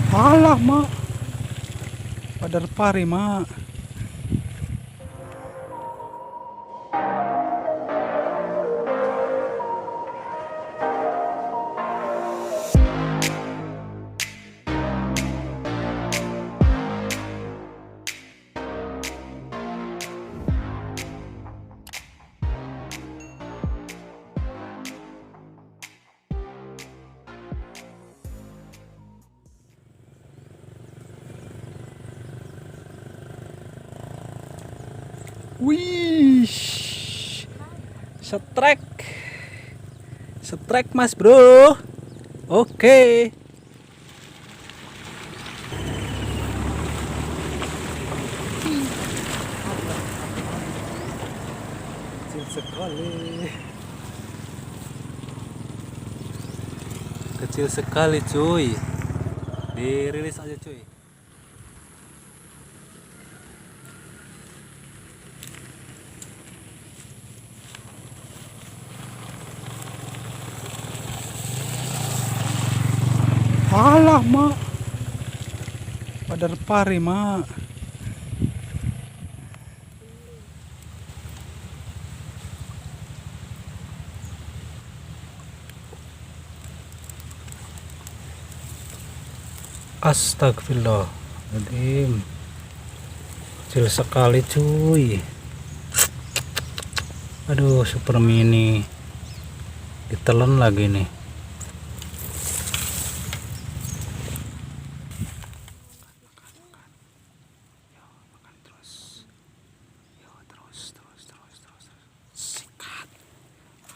Alah mak, padar pari mak. Wih, setrek, setrek mas bro. Oke. Kecil sekali. Kecil sekali cuy. Dirilis aja cuy. Alah mak, padar pari mak. Astagfirullahaladzim, kecil sekali cuy. Aduh, super mini ditelan lagi nih. Sikat.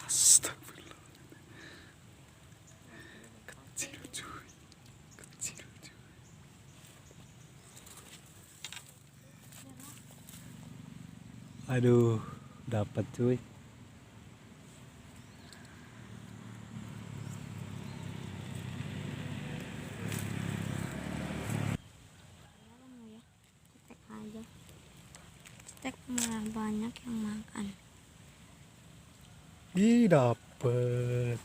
Astagfirullah. Kecil cuy. Kecil cuy. Aduh, dapat cuy. Cetek aja, cetek malah banyak yang makan. Ih, dapet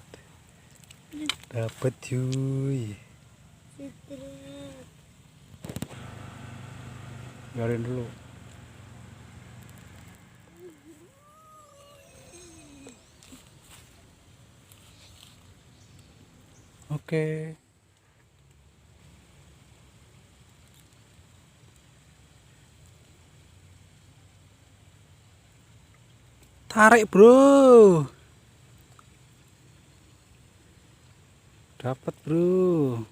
cuy. Cetek. Biarin dulu. Oke. Tarik bro. Dapat bro.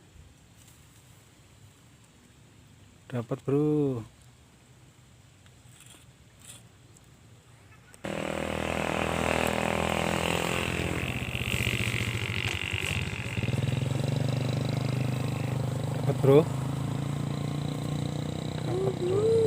Dapat bro. Dapat bro. Dapat bro.